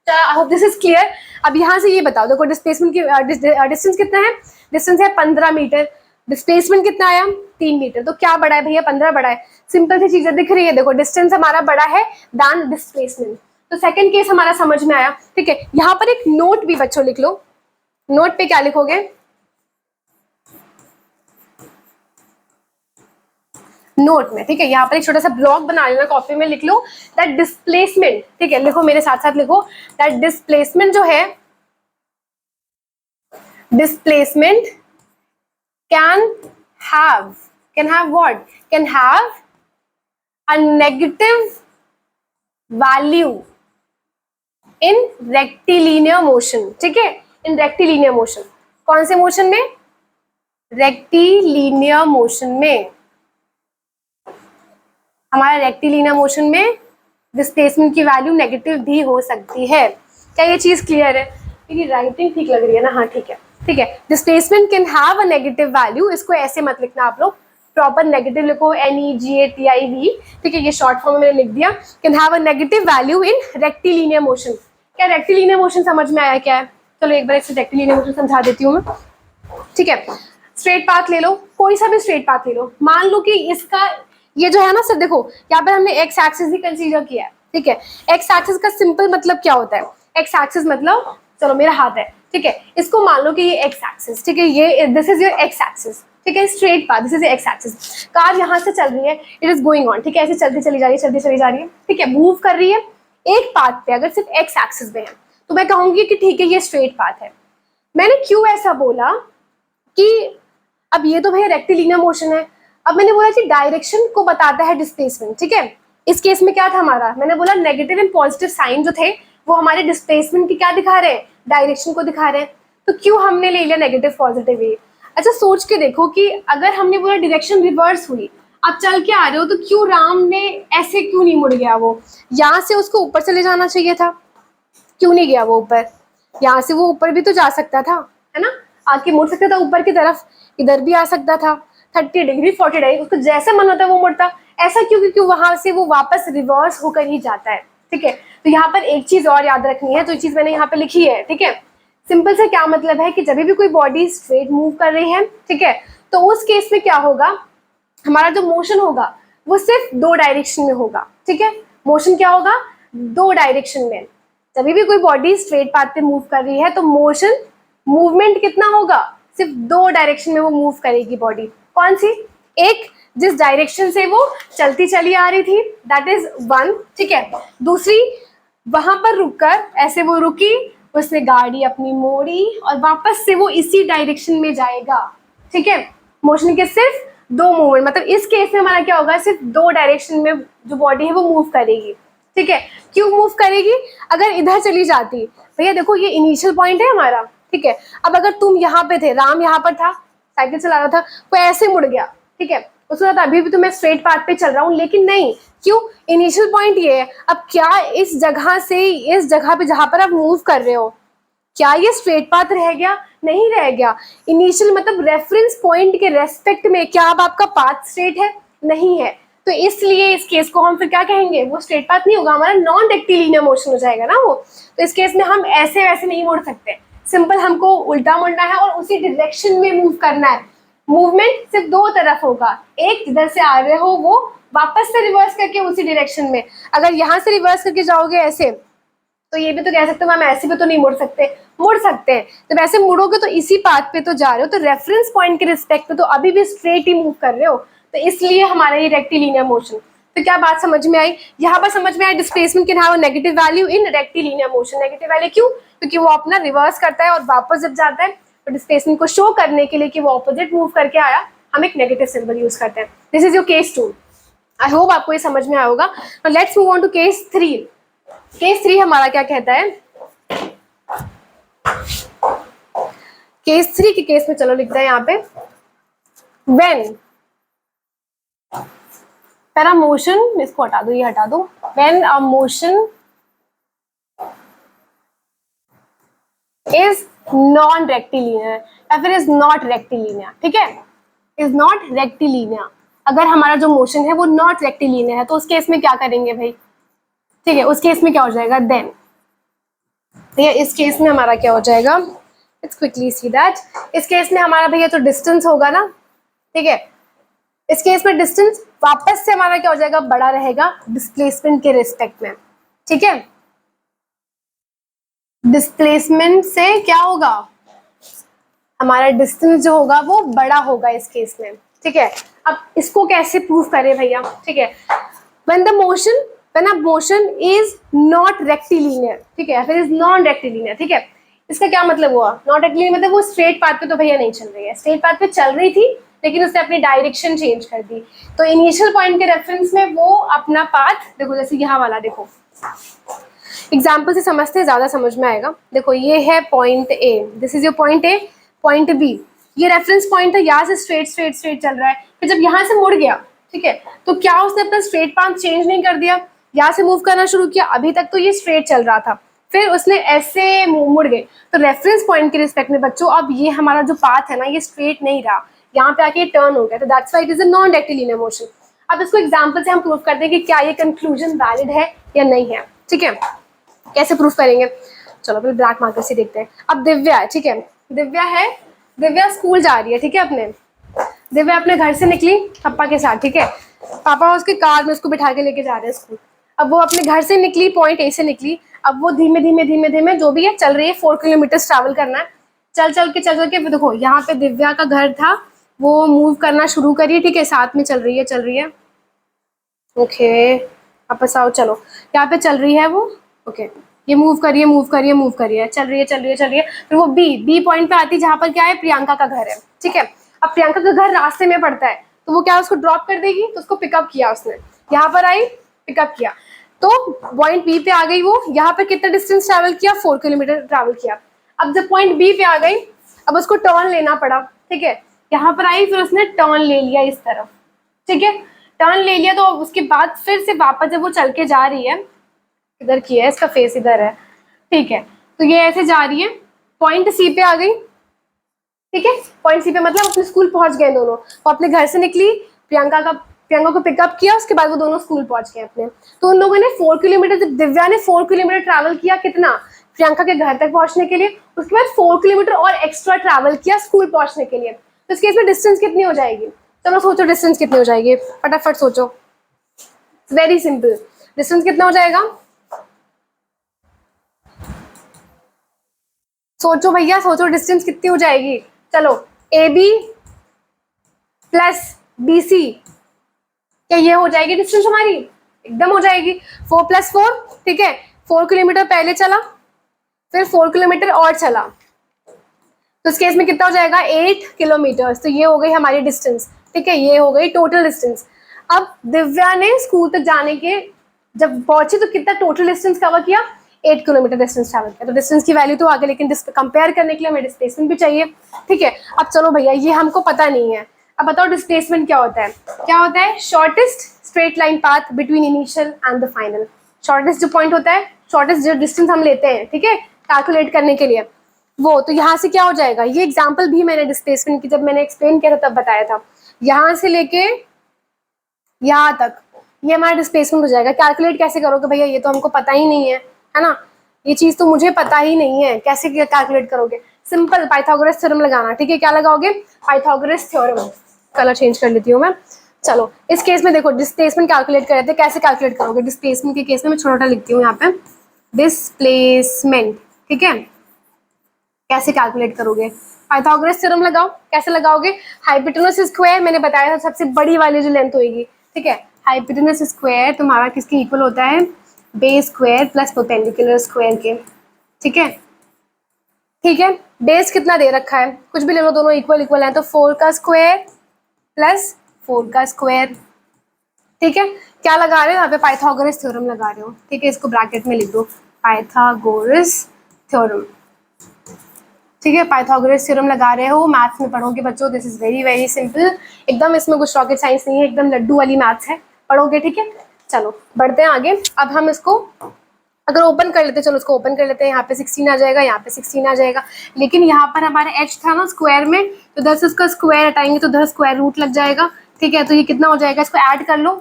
I hope this is clear. अब यहाँ से ये बताओ, देखो डिस्प्लेसमेंट की डिस्टेंस कितना है? डिस्टेंस है 15 मीटर। डिस्प्लेसमेंट कितना आया? 3 मीटर। तो क्या बड़ा है भैया? 15 बड़ा है। सिंपल सी चीजें दिख रही है, देखो डिस्टेंस हमारा बड़ा है दैन डिस्प्लेसमेंट। तो सेकंड केस हमारा समझ में आया, ठीक है। यहाँ पर एक नोट भी बच्चों लिख लो। नोट पे क्या लिखोगे? नोट में, ठीक है, यहाँ पर एक छोटा सा ब्लॉक बना लेना, कॉपी में लिख लो दैट डिस्प्लेसमेंट, ठीक है, लिखो मेरे साथ साथ लिखो दैट डिस्प्लेसमेंट जो है, displacement can have what? Can have a negative value in rectilinear motion, ठीक है, इन रेक्टिलिनियर मोशन। कौन से मोशन में? रेक्टिलिनियर मोशन में। हमारा रेक्टिलिनियर मोशन में डिस्प्लेसमेंट की वैल्यू नेगेटिव भी हो सकती है। क्या ये चीज क्लियर है? मेरी राइटिंग ठीक लग रही है ना? हाँ ठीक है, ठीक है। Displacement can have a negative value, इसको ऐसे मत लिखना आप लोग, प्रॉपर नेगेटिव लिखो, NEGATIV, ठीक है, ये शॉर्ट फॉर्म में मैंने लिख दिया। Can have a negative value in rectilinear motion. क्या रेक्टिलिनियर मोशन समझ में आया क्या है? चलो एक बार इसे रेक्टिलिनियर मोशन समझा देती हूँ मैं, ठीक है। स्ट्रेट पाथ ले लो, कोई सा भी स्ट्रेट पाथ ले लो। मान लो कि इसका ये जो है ना सर, देखो यहाँ पे हमने एक्स एक्सिस ही कंसीडर किया है, ठीक है। एक्स एक्सिस का सिंपल मतलब क्या होता है? एक्स एक्सिस मतलब, चलो मेरा हाथ है, ठीक है, इसको मान लो कि ये एक्स एक्सिस, ठीक है, ये this is your x axis, ठीक है, straight path, this is x axis. Car यहाँ से चल रही है, इट इज गोइंग ऑन, ठीक है, ऐसे चलती चली जा रही है, चलती चली जा रही है, ठीक है, मूव कर रही है एक पाथ पे। अगर सिर्फ एक्स एक्सिस में है तो मैं कहूंगी कि ठीक है ये स्ट्रेट पाथ है। मैंने क्यों ऐसा बोला कि अब ये तो भैया रेक्टिलिनियर मोशन है, अब मैंने बोला कि डायरेक्शन को बताता है डिस्प्लेसमेंट, ठीक है। इस केस में क्या था हमारा, मैंने बोला नेगेटिव एंड पॉजिटिव साइन जो थे वो हमारे डिस्प्लेसमेंट की क्या दिखा रहे हैं? डायरेक्शन को दिखा रहे हैं। तो क्यों हमने ले लिया नेगेटिव पॉजिटिव ये? अच्छा सोच के देखो कि अगर हमने बोला डायरेक्शन रिवर्स हुई, आप चल के आ रहे हो, तो क्यों राम ने ऐसे क्यों नहीं मुड़ गया? वो यहाँ से उसको ऊपर चले जाना चाहिए था, क्यों नहीं गया वो ऊपर? यहाँ से वो ऊपर भी तो जा सकता था, है ना, आके मुड़ सकता था ऊपर की तरफ, इधर भी आ सकता था, 30 डिग्री 40 डिग्री, उसको जैसा मन होता है वो मुड़ता। ऐसा क्यों? क्योंकि वहां से वो वापस रिवर्स होकर ही जाता है, ठीक है। तो यहाँ पर एक चीज और याद रखनी है, तो ये चीज मैंने यहाँ पे लिखी है, ठीक है। सिंपल से क्या मतलब है कि जब भी कोई बॉडी स्ट्रेट मूव कर रही है, ठीक है, तो उस केस में क्या होगा, हमारा जो मोशन होगा वो सिर्फ 2 डायरेक्शन में होगा, ठीक है। मोशन क्या होगा? 2 डायरेक्शन में। जब भी कोई बॉडी स्ट्रेट पाथ पे मूव कर रही है तो मोशन, मूवमेंट कितना होगा? सिर्फ 2 डायरेक्शन में वो मूव करेगी बॉडी। कौन सी? एक जिस डायरेक्शन से वो चलती चली आ रही थी, दैट इज 1, ठीक है। दूसरी वहां पर रुककर ऐसे वो रुकी, उसने गाड़ी अपनी मोड़ी और वापस से वो इसी डायरेक्शन में जाएगा, ठीक है। मोशन के सिर्फ 2 मूवमेंट, मतलब इस केस में हमारा क्या होगा, सिर्फ 2 डायरेक्शन में जो बॉडी है वो मूव करेगी, ठीक है। क्यों मूव करेगी? अगर इधर चली जाती, भैया देखो ये इनिशियल पॉइंट है हमारा, ठीक है। अब अगर तुम यहाँ पे थे, राम यहाँ पर था, साइकिल चला रहा था, कोई ऐसे मुड़ गया, ठीक है, उसके बाद अभी भी तो मैं स्ट्रेट पाथ पे चल रहा हूँ, लेकिन नहीं, क्यों? इनिशियल पॉइंट ये है, अब क्या इस जगह से इस जगह पे जहां पर आप मूव कर रहे हो, क्या ये स्ट्रेट पाथ रह गया? नहीं रह गया। इनिशियल मतलब रेफरेंस पॉइंट के रेस्पेक्ट में क्या अब आपका पाथ स्ट्रेट है? नहीं है। तो इसलिए इस केस को हम फिर क्या कहेंगे? वो स्ट्रेट पाथ नहीं होगा, हमारा नॉन रेक्टिलिनियर मोशन हो जाएगा ना वो। तो इस केस में हम ऐसे वैसे नहीं मुड़ सकते, सिंपल हमको उल्टा मुड़ना है और उसी डायरेक्शन में मूव करना है। मूवमेंट सिर्फ दो तरफ होगा, एक जिधर से आ रहे हो वो वापस से रिवर्स करके उसी डायरेक्शन में। अगर यहाँ से रिवर्स करके जाओगे ऐसे, तो ये भी तो कह सकते हो मैम ऐसे भी तो नहीं मुड़ सकते, मुड़ सकते हैं। जब ऐसे मुड़ोगे तो इसी पाथ पे तो जा रहे हो, तो रेफरेंस पॉइंट के रिस्पेक्ट में तो अभी भी स्ट्रेट ही मूव कर रहे हो, तो इसलिए हमारा ये रेक्टिलिनियर मोशन। तो क्या बात समझ में आई? यहाँ पर समझ में आया displacement can have a negative value in rectilinear motion. Negative value क्यों? क्योंकि वो अपना रिवर्स करता है और वापस जब जाता है तो डिस्प्लेसमेंट को शो करने के लिए कि वो ऑपोजिट मूव करके आया, हम एक नेगेटिव सिंबल यूज करते हैं। This is your case 2। I hope आपको ये समझ में आया होगा। Let's move on to case 3। Case 3 हमारा क्या कहता है? केस 3 के केस में चलो लिखते हैं यहाँ पे, व्हेन पैरा मोशन, इसको हटा दो, ये हटा दो, when a motion is non rectilinear या फिर इज नॉट रेक्टिलिनियर, ठीक है, इज नॉट रेक्टिलिनियर। अगर हमारा जो मोशन है वो नॉट रेक्टिलिनियर है तो उस केस में क्या करेंगे भाई? ठीक है, उस केस में क्या हो जाएगा? देन भैया इस केस में हमारा क्या हो जाएगा? Let's quickly see that. इस केस में हमारा भैया तो डिस्टेंस होगा ना, ठीक है, इस केस में डिस्टेंस वापस से हमारा क्या हो जाएगा? बड़ा रहेगा डिस्प्लेसमेंट के रिस्पेक्ट में, ठीक है। डिस्प्लेसमेंट से क्या होगा? हमारा डिस्टेंस जो होगा वो बड़ा होगा इस केस में, ठीक है। अब इसको कैसे प्रूव करें भैया? ठीक है, when the motion, when a motion is not rectilinear, ठीक है, फिर इज नॉन रेक्टिलिनियर, ठीक है। इसका क्या मतलब हुआ? नॉट रेक्टिलिनियर मतलब वो स्ट्रेट पाथ पे तो भैया नहीं चल रही है, स्ट्रेट पाथ पे चल रही थी लेकिन उसने अपनी डायरेक्शन चेंज कर दी। तो इनिशियल पॉइंट के रेफरेंस में वो अपना पाथ देखो, जैसे यहाँ वाला देखो, एग्जाम्पल से समझते हैं, ज्यादा समझ में आएगा। देखो ये है point A, this is your point A, point B, ये रेफरेंस पॉइंट है, यहाँ से स्ट्रेट स्ट्रेट स्ट्रेट चल रहा है। फिर जब यहाँ से मुड़ गया, ठीक है, तो क्या उसने अपना स्ट्रेट पाथ चेंज नहीं कर दिया? यहाँ से मूव करना शुरू किया, अभी तक तो ये स्ट्रेट चल रहा था, फिर उसने ऐसे मुड़ गए, तो रेफरेंस पॉइंट के रिस्पेक्ट में बच्चों अब ये हमारा जो पाथ है ना ये स्ट्रेट नहीं रहा, यहाँ पे आके टर्न हो गया, तो that's why it is a non rectilinear motion. अब इसको एग्जांपल से हम प्रूव करते हैं कि क्या ये कंक्लूजन वैलिड है या नहीं है, ठीक है। कैसे प्रूफ करेंगे? चलो पहले ब्लैक मार्कर से देखते हैं। अब दिव्या है, ठीक है, दिव्या है, दिव्या स्कूल जा रही है, ठीक है, अपने दिव्या अपने घर से निकली पापा के साथ, ठीक है, पापा उसके कार में उसको बिठा के लेके जा रहे हैं स्कूल। अब वो अपने घर से निकली, पॉइंट ए से निकली, अब वो धीमे धीमे धीमे धीमे जो भी है चल रही है, 4 किलोमीटर ट्रैवल करना है, चल चल के देखो यहाँ पे दिव्या का घर था, वो मूव करना शुरू करिए, ठीक है, साथ में चल रही है, ओके वापस आओ, चलो यहाँ पे चल रही है वो, ओके, ये मूव करिए, चल रही है। फिर वो बी पॉइंट पे आती है जहाँ पर क्या है? प्रियंका का घर है, ठीक है। अब प्रियंका का घर रास्ते में पड़ता है, तो वो क्या उसको ड्रॉप कर देगी, तो उसको पिकअप किया उसने, यहाँ पर आई, पिकअप किया, तो पॉइंट बी पे आ गई वो, यहाँ पे कितना डिस्टेंस ट्रैवल किया? 4 किलोमीटर ट्रैवल किया। अब जब पॉइंट बी पे आ गई, अब उसको टर्न लेना पड़ा, ठीक है, यहाँ पर आई, फिर उसने टर्न ले लिया इस तरफ, ठीक है, टर्न ले लिया, तो उसके बाद फिर से वापस जब वो चल के जा रही है, इधर की है, इसका फेस इधर है, ठीक है, तो ये ऐसे जा रही है, पॉइंट सी पे आ गई, ठीक है, पॉइंट सी पे मतलब अपने स्कूल पहुंच गए दोनों, वो अपने घर से निकली, प्रियंका को पिकअप किया, उसके बाद वो दोनों स्कूल पहुंच गए अपने। तो उन लोगों ने 4 किलोमीटर, जब दिव्या ने 4 किलोमीटर ट्रैवल किया, कितना? प्रियंका के घर तक पहुंचने के लिए, उसके बाद 4 किलोमीटर और एक्स्ट्रा ट्रैवल किया स्कूल पहुंचने के लिए, तो इस केस में डिस्टेंस कितनी हो जाएगी? चलो सोचो डिस्टेंस कितनी हो जाएगी, फटाफट सोचो, वेरी सिंपल, डिस्टेंस कितना हो जाएगा? सोचो भैया, सोचो डिस्टेंस कितनी हो जाएगी? चलो A B plus B C, क्या ये हो जाएगी डिस्टेंस हमारी? एकदम हो जाएगी। 4 + 4, ठीक है, 4 किलोमीटर पहले चला, फिर 4 किलोमीटर और चला, तो इस केस में कितना हो जाएगा? 8 किलोमीटर। तो ये हो गई हमारी डिस्टेंस, ठीक है, ये हो गई टोटल डिस्टेंस। अब दिव्या ने स्कूल तक जाने के जब पहुंची तो कितना टोटल डिस्टेंस कवर किया? 8 किलोमीटर डिस्टेंस ट्रैवल किया। तो डिस्टेंस की वैल्यू तो आ गई, लेकिन कंपेयर करने के लिए हमें डिस्प्लेसमेंट भी चाहिए, ठीक है। अब चलो भैया, ये हमको पता नहीं है, अब बताओ डिस्प्लेसमेंट क्या होता है? क्या होता है? Shortest straight line path between initial and the final. Shortest जो पॉइंट होता है, शॉर्टेस्ट जो डिस्टेंस हम लेते हैं, ठीक है, कैलकुलेट करने के लिए, वो तो यहाँ से क्या हो जाएगा? ये एग्जाम्पल भी मैंने डिस्प्लेसमेंट की जब मैंने एक्सप्लेन किया था तब बताया था। यहाँ से लेके यहाँ तक ये हमारा डिस्प्लेसमेंट हो जाएगा। कैलकुलेट कैसे करोगे भैया? ये तो हमको पता ही नहीं है ना, ये चीज तो मुझे पता ही नहीं है, कैसे कैलकुलेट करोगे? सिंपल पाइथागोरस थ्योरम लगाना, ठीक है। क्या लगाओगे? Pythagoras theorem. कलर चेंज कर लेती हूँ मैं। चलो इस केस में देखो डिस्प्लेसमेंट कैलकुलेट कर रहे थे, कैसे कैलकुलेट करोगे? डिस्प्लेसमेंट के केस में मैं छोटा लिखती हूँ यहाँ पे, डिस्प्लेसमेंट, ठीक है। कैसे कैलकुलेट करोगे? पाइथागोरस थ्योरम लगाओ। कैसे लगाओगे? हाइपोटेनस स्क्वायर मैंने बताया था सबसे बड़ी वाली जो लेंथ होगी, ठीक है। हाइपोटेनस स्क्वायर तुम्हारा किसके इक्वल होता है? Base square plus perpendicular square के, ठीक है। ठीक है, बेस कितना दे रखा है? कुछ भी ले लो, दोनों इक्वल इक्वल है, तो 4 का स्क्वायर प्लस 4 का स्क्वायर, ठीक है। क्या लगा रहे हो यहाँ पे? पाइथागोरस थ्योरम लगा रहे हो, ठीक है। इसको ब्रैकेट में लिख दो, पाइथागोरस थ्योरम, ठीक है। पाइथागोरस थ्योरम लगा रहे हो, मैथ्स में पढ़ोगे बच्चों, this is very very simple एकदम, इसमें कुछ रॉकेट साइंस नहीं है, एकदम लड्डू वाली मैथ्स है, पढ़ोगे, ठीक है। चलो बढ़ते हैं आगे। अब हम इसको अगर ओपन कर लेते, चलो इसको ओपन कर लेते हैं। यहाँ पे 16 आ जाएगा, यहाँ पे 16 आ जाएगा, लेकिन यहाँ पर हमारा h था ना स्क्वायर में, तो 10 उसका स्क्वायर हटाएंगे तो 10 स्क्वायर रूट लग जाएगा, ठीक है। तो ये कितना हो जाएगा? इसको ऐड कर लो,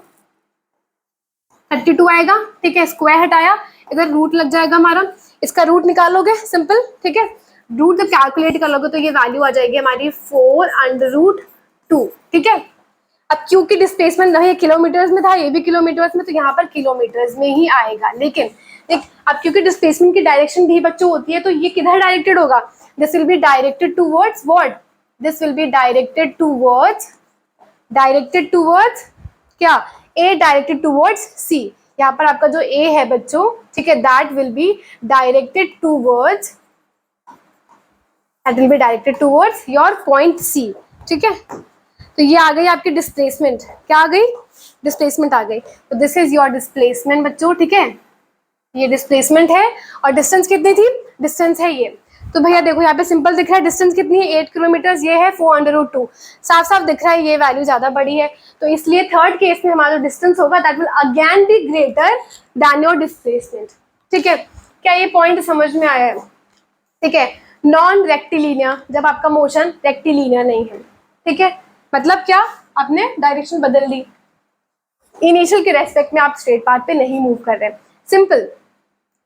32 आएगा, ठीक है। स्क्वायर हटाया, इधर रूट लग जाएगा हमारा, इसका रूट निकालोगे सिंपल, ठीक है। रूट जब कैलकुलेट कर लोगे तो ये वैल्यू आ जाएगी हमारी 4√2, ठीक है। अब क्योंकि डिस्प्लेसमेंट नहीं किलोमीटर्स में था, ये भी किलोमीटर्स में, तो यहाँ पर किलोमीटर्स में ही आएगा। लेकिन देख, अब क्योंकि डिस्प्लेसमेंट की डायरेक्शन भी बच्चों होती है, तो ये किधर डायरेक्टेड होगा? This will be directed towards what? This will be directed towards क्या? A directed towards C. यहाँ पर आपका जो ए है बच्चों, ठीक है, that will be directed towards your point C, ठीक है। तो ये आ गई आपकी डिस्प्लेसमेंट। क्या आ गई? डिस्प्लेसमेंट आ गई। तो दिस इज योर डिस्प्लेसमेंट बच्चों, ठीक है। ये डिस्प्लेसमेंट है, और डिस्टेंस कितनी थी? डिस्टेंस है ये। तो भैया देखो यहाँ पे सिंपल दिख रहा है, डिस्टेंस कितनी है? 8 किलोमीटर, ये है 4√2, साफ साफ दिख रहा है ये वैल्यू ज्यादा बड़ी है। तो इसलिए थर्ड केस में हमारा जो डिस्टेंस होगा that will again be greater than your displacement, ठीक है। क्या ये पॉइंट समझ में आया है? ठीक है। नॉन रेक्टिलिनियर, जब आपका मोशन रेक्टिलिनियर नहीं है, ठीक है, मतलब क्या? आपने डायरेक्शन बदल दी, इनिशियल के रेस्पेक्ट में आप स्ट्रेट पाथ पे नहीं मूव कर रहे, सिंपल,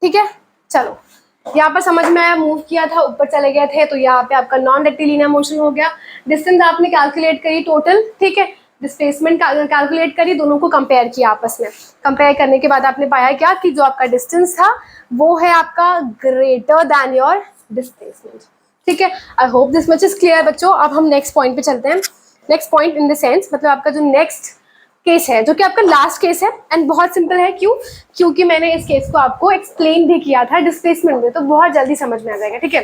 ठीक है। चलो यहाँ पर समझ में आया, मूव किया था, ऊपर चले गए थे, तो यहाँ पे आपका नॉन रेक्टिलिनियर मोशन हो गया। डिस्टेंस आपने कैलकुलेट करी टोटल, ठीक है, डिस्प्लेसमेंट कैलकुलेट करी, दोनों को कंपेयर किया आपस में। कंपेयर करने के बाद आपने पाया क्या? कि जो आपका डिस्टेंस था वो है आपका ग्रेटर देन योर डिस्प्लेसमेंट, ठीक है। I hope this much is clear बच्चों। अब हम नेक्स्ट पॉइंट पे चलते हैं। Next point in the sense, मतलब आपका जो नेक्स्ट केस है, जो कि आपका लास्ट केस है, एंड बहुत सिंपल है। क्यों? क्योंकि मैंने इस केस को आपको एक्सप्लेन भी किया था डिस्प्लेसमेंट में, तो बहुत जल्दी समझ में आ जाएगा, ठीक है।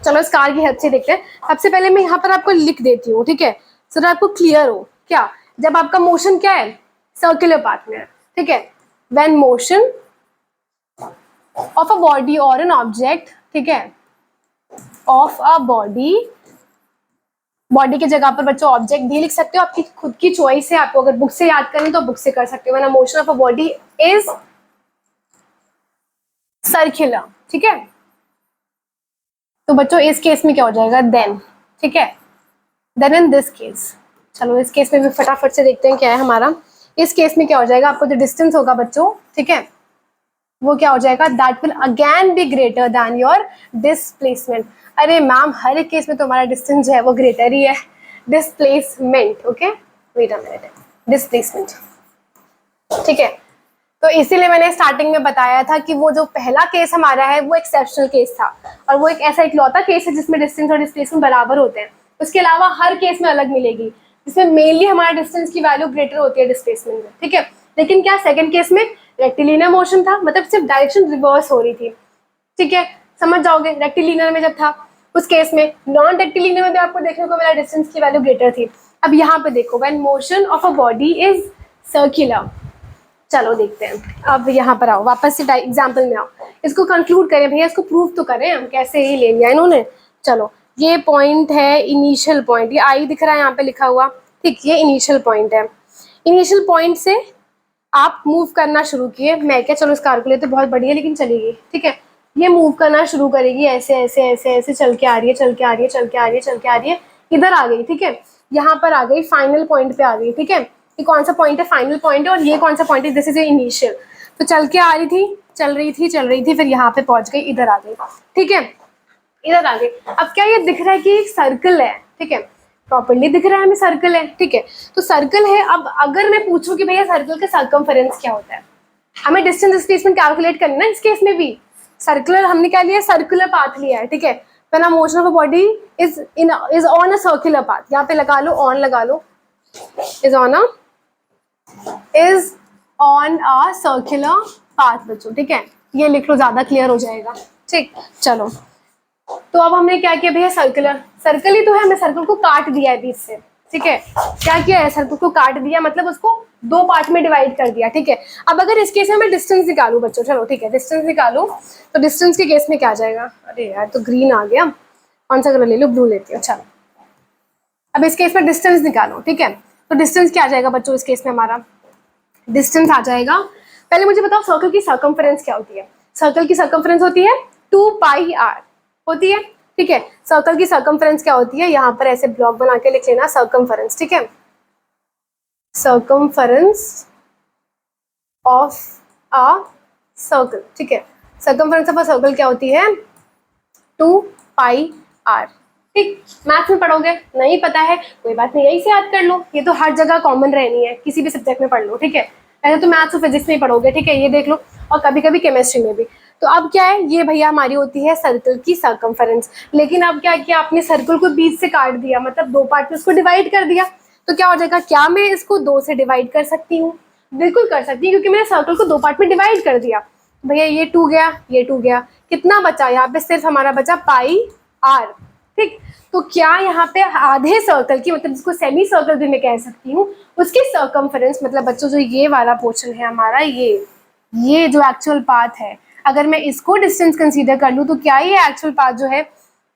चलो इस कार की हेल्प से देखते हैं। सबसे पहले मैं यहाँ पर आपको लिख देती हूँ, ठीक है, सो दैट आपको क्लियर हो। क्या? जब आपका मोशन क्या है? सर्कुलर पाथ में है, ठीक है। When motion of a body और एन ऑब्जेक्ट, ठीक है, ऑफ अ बॉडी की जगह पर बच्चों ऑब्जेक्ट भी लिख सकते हो, आपकी खुद की चॉइस है। आपको अगर बुक से याद करनी तो बुक से कर सकते हो। When a motion of a body is circular, ठीक है। तो बच्चों इस केस में क्या हो जाएगा? देन, ठीक है, देन इन दिस केस, चलो इस केस में भी फटाफट से देखते हैं क्या है हमारा। इस केस में क्या हो जाएगा? आपको जो डिस्टेंस होगा बच्चों, ठीक है, वो क्या हो जाएगा? That will again be greater than your displacement. अरे मैम हर एक केस में तो हमारा डिस्टेंस जो है वो ग्रेटर ही है। Displacement, okay, wait a minute, displacement, ठीक है। तो इसीलिए मैंने स्टार्टिंग में बताया था कि वो जो पहला केस हमारा है वो एक्सेप्शनल केस था, और वो एक ऐसा इकलौता केस है जिसमें डिस्टेंस और डिस्प्लेसमेंट बराबर होते हैं। उसके अलावा हर केस में अलग मिलेगी, जिसमें मेनली हमारा डिस्टेंस की वैल्यू ग्रेटर होती है डिस्प्लेसमेंट में, ठीक है। लेकिन क्या सेकंड केस में रेक्टिलिनियर मोशन था, मतलब सिर्फ डायरेक्शन रिवर्स हो रही थी, ठीक है, समझ जाओगे। रेक्टिलिनियर में जब था उस केस में, नॉन रेक्टिलिनियर में भी आपको देखने को मिला डिस्टेंस की वैल्यू ग्रेटर थी। अब यहाँ पे देखो, when motion of a body is circular, चलो देखते हैं। अब यहाँ पर आओ, वापस से एग्जाम्पल में आओ, इसको कंक्लूड करें भैया, इसको प्रूव तो करें हम, कैसे ही ले लिया इन्होंने। चलो ये पॉइंट है इनिशियल पॉइंट, ये आई दिख रहा है यहाँ पे लिखा हुआ, ठीक, ये इनिशियल पॉइंट है। इनिशियल पॉइंट से आप मूव करना शुरू किए, मैं क्या, चलो इस कार को लेते बहुत बढ़िया लेकिन चलेगी, ठीक है। ये मूव करना शुरू करेगी, ऐसे ऐसे ऐसे ऐसे चल के आ रही है, चल के आ रही है, चल के आ रही है, चल के आ रही है, इधर आ गई, ठीक है, यहाँ पर आ गई, फाइनल पॉइंट पे आ गई, ठीक है। ये कौन सा पॉइंट है, फाइनल पॉइंट है, और ये कौन सा पॉइंट है, दिस इज इनिशियल। तो चल के आ रही थी, चल रही थी, चल रही थी, फिर यहाँ पे पहुंच गई, इधर आ गई, ठीक है, इधर आ गई। अब क्या ये दिख रहा है कि एक सर्कल है, ठीक है, प्रॉपर्ली दिख रहा है हमें सर्कल है, ठीक है। तो सर्कल है, अब अगर मैं पूछूं कि भैया सर्कल का सर्कमफेरेंस क्या होता है, हमें डिस्टेंस डिस्प्लेसमेंट कैलकुलेट करना है ना, इस केस में भी सर्कुलर, हमने क्या लिया, सर्कुलर पाथ लिया है, ठीक है। पहला motion of a body is on a circular path, यहाँ पे लगा लो, ऑन लगा लो, is on a circular path बच्चों, ठीक है, ये लिख लो, ज्यादा क्लियर हो जाएगा, ठीक। चलो, तो अब हमने क्या किया भैया, सर्कल ही तो है, हमने सर्कल को काट दिया है बीच से, ठीक है। क्या किया है, सर्कल को काट दिया, मतलब उसको दो पार्ट में डिवाइड कर दिया, ठीक है। अब अगर इस केस में मैं डिस्टेंस निकालू बच्चों, चलो ठीक है, डिस्टेंस निकालू, तो डिस्टेंस के केस में क्या आ जाएगा, अरे यार तो ग्रीन आ गया, कौन सा कलर ले लो, ब्लू लेती हूँ, चलो। अब इस केस में डिस्टेंस निकालो, ठीक है, तो डिस्टेंस क्या आ जाएगा बच्चों, इस केस में हमारा डिस्टेंस आ जाएगा। पहले मुझे बताओ सर्कल की सर्कमफेरेंस क्या होती है। सर्कल की सर्कमफेरेंस होती है 2πr होती है, ठीक है। सर्कल की सर्कमफेरेंस क्या होती है, यहाँ पर ऐसे ब्लॉक बना के लिख लेना, सर्कमफेरेंस, ठीक है, सर्कमफेरेंस ऑफ अ सर्कल, ठीक है। सर्कमफेरेंस ऑफ अ सर्कल क्या होती है, 2πr, ठीक। मैथ्स में पढ़ोगे, नहीं पता है कोई बात नहीं, यही से याद कर लो, ये तो हर जगह कॉमन रहनी है, किसी भी सब्जेक्ट में पढ़ लो, ठीक है। पहले तो मैथ्स और फिजिक्स में ही पढ़ोगे, ठीक है, ये देख लो, और कभी कभी केमिस्ट्री में भी। तो अब क्या है, ये भैया हमारी होती है सर्कल की सर्कमफेरेंस। लेकिन अब क्या किया आपने, सर्कल को बीच से काट दिया, मतलब दो पार्ट में उसको डिवाइड कर दिया, तो क्या हो जाएगा, क्या मैं इसको दो से डिवाइड कर सकती हूँ, बिल्कुल कर सकती हूँ, क्योंकि मैंने सर्कल को दो पार्ट में डिवाइड कर दिया। भैया ये 2 गया, ये 2 गया, कितना बचा, यहाँ पे सिर्फ हमारा बचा πr, ठीक। तो क्या यहाँ पे आधे सर्कल की, मतलब जिसको सेमी सर्कल भी मैं कह सकती हूँ, उसकी सर्कमफेरेंस, मतलब बच्चों जो ये वाला पोर्शन है हमारा, ये जो एक्चुअल पाथ है, अगर मैं इसको डिस्टेंस कंसीडर कर लूँ, तो क्या ये एक्चुअल पाथ जो है,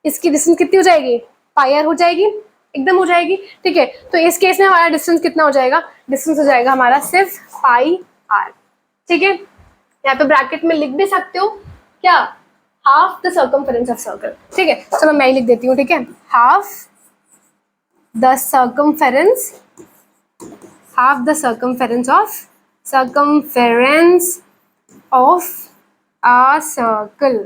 इसकी डिस्टेंस कितनी हो जाएगी, πr हो जाएगी, एकदम हो जाएगी, ठीक है। तो इस केस में हमारा डिस्टेंस कितना हो जाएगा, डिस्टेंस हो जाएगा हमारा सिर्फ πr, ठीक है। यहाँ पे ब्रैकेट में लिख भी सकते हो क्या, half the circumference of circle, ठीक है। चलो मैं ही लिख देती हूँ, ठीक है, half the circumference of a circle,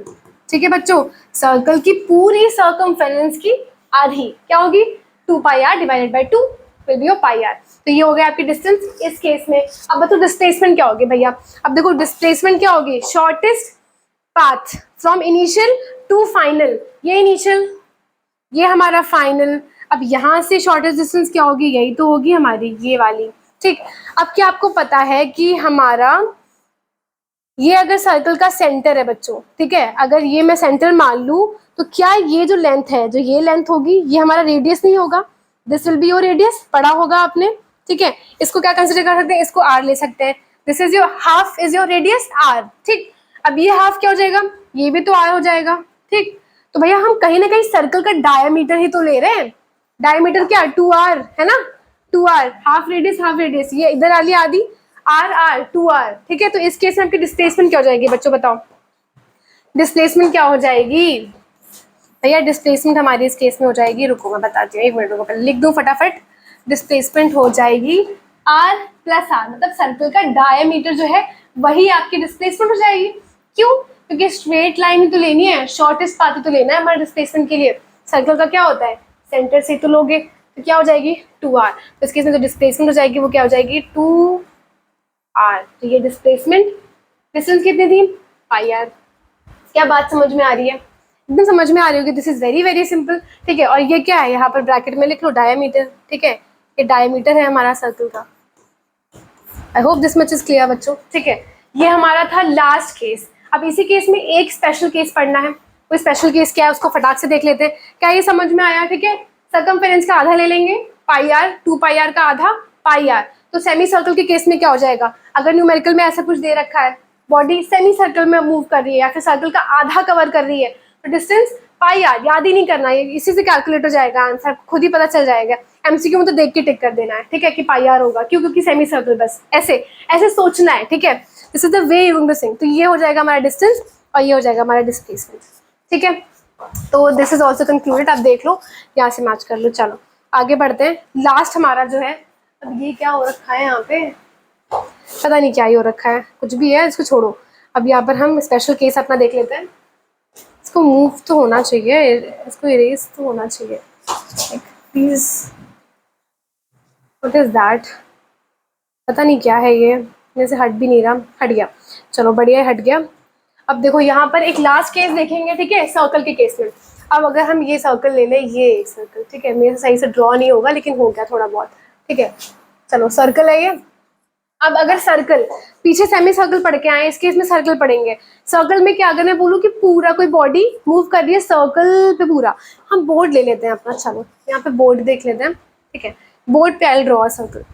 ठीक है बच्चों। सर्कल की पूरी सर्कमफेरेंस की आधी क्या होगी, 2πr divided by 2 will be your πr। तो ये हो गया आपकी डिस्टेंस इस केस में। अब बताओ डिस्प्लेसमेंट क्या होगी भैया, अब देखो डिस्प्लेसमेंट क्या होगी, shortest path from initial to final, ये इनिशियल, ये हमारा फाइनल। अब यहाँ से शॉर्टेस्ट डिस्टेंस क्या होगी, यही तो होगी हमारी ये वाली, ठीक। अब क्या आपको पता है कि हमारा ये अगर सर्कल का सेंटर है बच्चों, ठीक है, अगर ये मैं सेंटर मान लूँ, तो क्या ये जो लेंथ है, जो ये लेंथ होगी, ये हमारा रेडियस नहीं होगा, this will be your radius, पढ़ा होगा आपने, ठीक है। इसको क्या कंसिडर कर सकते हैं, इसको r ले सकते हैं, this is your half is your radius r, ठीक। अब ये हाफ क्या हो जाएगा, ये भी तो r हो जाएगा, ठीक। तो भैया हम कहीं ना कहीं सर्कल का डायमीटर ही तो ले रहे हैं, डायमीटर क्या 2r है ना, 2r, हाफ रेडियस, ये इधर वाली आधी r 2r, ठीक है। तो इस केस में आपकी डिस्प्लेसमेंट क्या हो जाएगी बच्चों, बताओ डिस्प्लेसमेंट क्या हो जाएगी भैया, डिस्प्लेसमेंट हमारी इस केस में हो जाएगी, रुको मैं बताती हूँ, एक मिनट रुको, पहले लिख दूँ फटाफट। डिस्प्लेसमेंट हो जाएगी r प्लस r, मतलब सर्कल का डायमीटर जो है वही आपकी डिस्प्लेसमेंट हो जाएगी। क्यों, क्योंकि स्ट्रेट लाइन ही तो लेनी है, शॉर्टेस्ट पाथ ही तो लेना है हमारे डिस्प्लेसमेंट के लिए। सर्कल का क्या होता है, सेंटर से तो लोगे, तो क्या हो जाएगी 2r, तो इस केस में जो डिस्प्लेसमेंट हो जाएगी वो क्या हो जाएगी 2r। तो ये डिस्प्लेसमेंट, डिस्टेंस कितनी थी πr। क्या बात समझ में आ रही है, एकदम समझ में आ रही होगी, this is very very simple, ठीक है। और ये क्या है, यहाँ पर ब्रैकेट में लिख लो डायमीटर, ठीक है, ये डायमीटर है हमारा सर्कल का। I hope this much is clear बच्चों, ठीक है। ये हमारा था लास्ट केस। अब इसी केस में एक स्पेशल केस पढ़ना है, कोई स्पेशल केस क्या है उसको फटाक से देख लेते हैं। क्या ये समझ में आया, ठीक है। सर्कमफेरेंस का आधा ले लेंगे πr, 2πr का आधा πr। तो सेमी सर्कल के केस में क्या हो जाएगा, अगर न्यूमेरिकल में ऐसा कुछ दे रखा है, बॉडी सेमी सर्कल में मूव कर रही है या फिर सर्कल का आधा कवर कर रही है, तो डिस्टेंस पाई आर याद ही नहीं करना है, इसी से कैलकुलेट हो जाएगा आंसर, खुद ही पता चल जाएगा। एमसीक्यू में तो देख के टिक कर देना है, ठीक है, कि पाई आर होगा, क्यों, क्योंकि सेमी सर्कल, बस ऐसे ऐसे सोचना है, ठीक है। This is the way you will sing. तो ये हो जाएगा हमारा डिस्टेंस और ये हो जाएगा हमारा डिस्प्लेसमेंट, ठीक है। तो दिस इज ऑल्सो कंक्लूडेड, आप देख लो, यहाँ से मैच कर लो। चलो आगे बढ़ते हैं। लास्ट हमारा जो है, अब ये क्या हो रखा है यहाँ पे, पता नहीं क्या ही हो रखा है, कुछ भी है, इसको छोड़ो। अब यहाँ पर हम स्पेशल केस अपना देख लेते हैं। इसको मूव तो होना चाहिए, इसको इरेज तो होना चाहिए, प्लीज। व्हाट इज दैट, पता नहीं क्या है ये, मेरे से हट भी नहीं रहा, हट गया, चलो बढ़िया हट गया। अब देखो यहाँ पर एक लास्ट केस देखेंगे, ठीक है, सर्कल के केस में। अब अगर हम ये सर्कल ले लें, ये एक सर्कल, ठीक है, मेरे से सही से ड्रॉ नहीं होगा लेकिन हो गया थोड़ा बहुत, ठीक है। चलो सर्कल है ये। अब अगर सर्कल, पीछे सेमी सर्कल पढ़ के आए, इस केस में सर्कल पढ़ेंगे। सर्कल में क्या, अगर मैं बोलूँ कि पूरा कोई बॉडी मूव कर रही है सर्कल पे पूरा, हम बोर्ड ले लेते हैं अपना, चलो यहाँ पे बोर्ड देख लेते हैं, ठीक है। बोर्ड पे आई ड्रॉ सर्कल।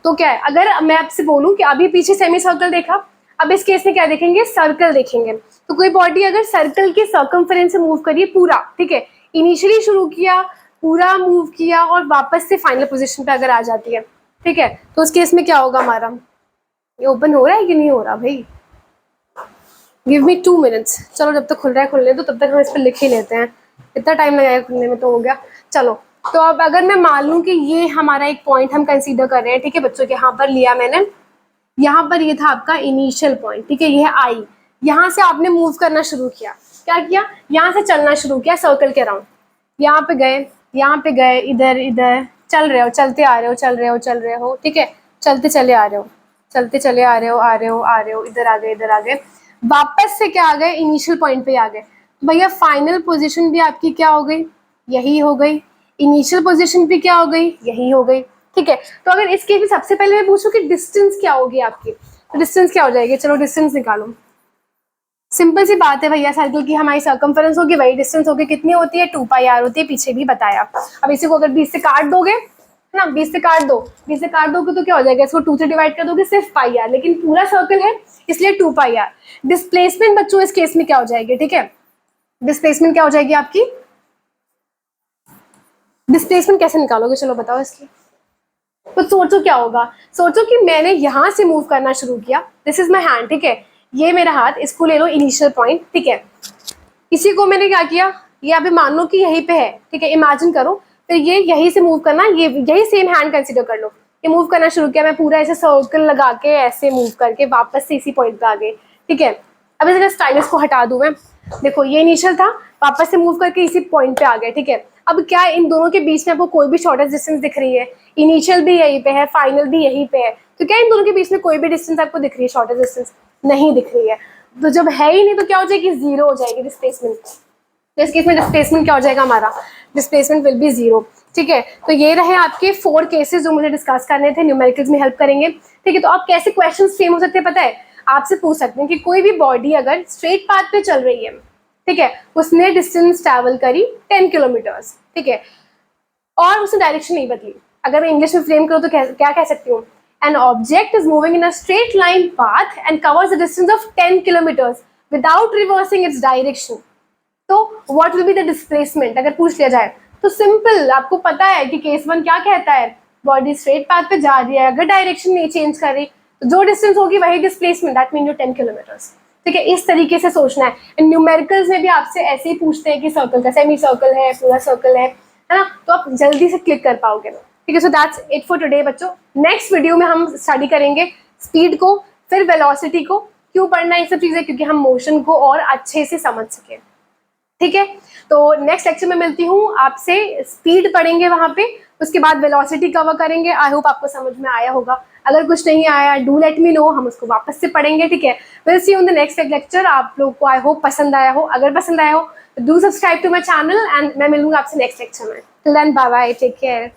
तो क्या है, अगर मैं आपसे बोलूँ कि अभी पीछे सेमी सर्कल देखा, अब इस केस में क्या देखेंगे, सर्कल देखेंगे। तो कोई बॉडी अगर सर्कल के सर्कमफेरेंस से मूव करिए पूरा, ठीक है, इनिशियली शुरू किया, पूरा मूव किया और वापस से फाइनल पोजीशन पे अगर आ जाती है, ठीक है, तो उस केस में क्या होगा हमारा, ये ओपन हो रहा है कि नहीं हो रहा भाई, गिव मी 2 मिनट्स। चलो जब तक खुल रहा है खुलने दो, तब तक हम इस पर लिख ही लेते हैं, इतना टाइम लगाएगा खुलने में तो हो गया। चलो तो अब अगर मैं मान लूँ कि ये हमारा एक पॉइंट हम कंसीडर कर रहे हैं, ठीक है बच्चों, यहाँ पर लिया मैंने, यहाँ पर ये था आपका इनिशियल पॉइंट, ठीक है, ये है आई। यहाँ से आपने मूव करना शुरू किया, क्या किया, यहाँ से चलना शुरू किया सर्कल के अराउंड, यहाँ पे गए, यहाँ पे गए, इधर इधर चल रहे हो, चलते आ रहे हो, चल रहे हो, चल रहे हो, ठीक है, चलते चले आ रहे हो, चलते चले आ रहे हो, आ रहे हो, आ रहे हो, इधर आ गए, इधर आ गए, वापस से क्या आ गए, इनिशियल पॉइंट पे आ गए। तो भैया फाइनल पोजीशन भी आपकी क्या हो गई, यही हो गई, इनिशियल पोजीशन भी क्या हो गई, यही हो गई, ठीक है। तो अगर इस केस में सबसे पहले मैं पूछूं कि डिस्टेंस क्या होगी आपकी, तो डिस्टेंस क्या हो जाएगी, चलो डिस्टेंस निकालो। सिंपल सी बात है भैया, सर्कल की हमारी सर्कमफेरेंस होगी, वही डिस्टेंस होगी, कितनी होती है, 2πr होती है, पीछे भी बताया। अब इसी को अगर 20 से काट दोगे ना, 20 से काट दो, 20 से काट दोगे तो क्या हो जाएगा, इसको 2 से डिवाइड कर दोगे, सिर्फ πr, लेकिन पूरा सर्कल है इसलिए 2πr। डिस्प्लेसमेंट बच्चों इस केस में क्या हो जाएगी, ठीक है, डिस्प्लेसमेंट क्या हो जाएगी आपकी, डिस्प्लेसमेंट कैसे निकालोगे, चलो बताओ इसकी। तो सोचो क्या होगा, सोचो कि मैंने यहाँ से मूव करना शुरू किया, दिस इज माई हैंड, ठीक है, ये मेरा हाथ, इसको ले लो इनिशियल पॉइंट, ठीक है, इसी को मैंने क्या किया, ये अभी मान लो कि यहीं पे है, ठीक है, इमेजिन करो, फिर ये यहीं से मूव करना, ये यही सेम हैंड कंसीडर कर लो, ये मूव करना शुरू किया, मैं पूरा ऐसे सर्कल लगा के ऐसे मूव करके वापस से इसी पॉइंट पे आ गई, ठीक है। अब इसे स्टाइलस को हटा दूं मैं, देखो ये इनिशियल था, वापस से मूव करके इसी पॉइंट पे आ गए, ठीक है। अब क्या इन दोनों के बीच में आपको कोई भी शॉर्टेस्ट डिस्टेंस दिख रही है, इनिशियल भी यहीं पे है, फाइनल भी यहीं पे है, तो क्या इन दोनों के बीच में कोई भी डिस्टेंस आपको दिख रही है, शॉर्टेस्ट डिस्टेंस नहीं दिख रही है। तो जब है ही नहीं तो क्या हो जाएगी, जीरो हो जाएगी डिस्प्लेसमेंट। तो इस केस में डिस्प्लेसमेंट क्या हो जाएगा हमारा, डिस्प्लेसमेंट विल बी जीरो, ठीक है। तो ये रहे आपके 4 केसेस जो मुझे डिस्कस करने थे, न्यूमेरिकल्स में हेल्प करेंगे, ठीक है। तो आप कैसे क्वेश्चन सेम हो सकते हैं पता है, आपसे पूछ सकते हैं कि कोई भी बॉडी अगर स्ट्रेट पाथ पे चल रही है, ठीक है, उसने डिस्टेंस ट्रैवल करी 10 किलोमीटर्स, ठीक है, और उसने डायरेक्शन नहीं बदली, अगर मैं इंग्लिश में फ्रेम करूँ तो क्या कह सकती हूँ, an object is moving in a straight line path and covers a distance of 10 kilometers without reversing its direction. तो what will be the displacement अगर पूछ लिया जाए तो सिंपल, आपको पता है कि केस 1 क्या कहता है, बॉडी स्ट्रेट पाथ पे जा रही है, अगर डायरेक्शन नहीं चेंज कर रही तो जो डिस्टेंस होगी वही डिस्प्लेसमेंट, दैट मीन 10 किलोमीटर्स, ठीक है। इस तरीके से सोचना है। एंड न्यूमेरिकल्स में भी आपसे ऐसे ही पूछते हैं कि सर्कल का सेमी सर्कल है, पूरा सर्कल है ना, तो आप जल्दी से क्लिक कर पाओगे, ठीक है। So that's it for today बच्चों। नेक्स्ट वीडियो में हम स्टडी करेंगे स्पीड को, फिर वेलोसिटी को, क्यों पढ़ना है ये सब चीजें, क्योंकि हम मोशन को और अच्छे से समझ सकें, ठीक है। तो नेक्स्ट लेक्चर में मिलती हूँ आपसे, स्पीड पढ़ेंगे वहां पे, उसके बाद वेलोसिटी कवर करेंगे। आई होप आपको समझ में आया होगा, अगर कुछ नहीं आया डू लेट मी नो, हम उसको वापस से पढ़ेंगे, ठीक है। Will see you in the next lecture. आप लोग को आई होप पसंद आया हो, अगर पसंद आया हो तो do subscribe to my channel and मैं मिलूंगा आपसे नेक्स्ट लेक्चर में। Till then bye bye, take care.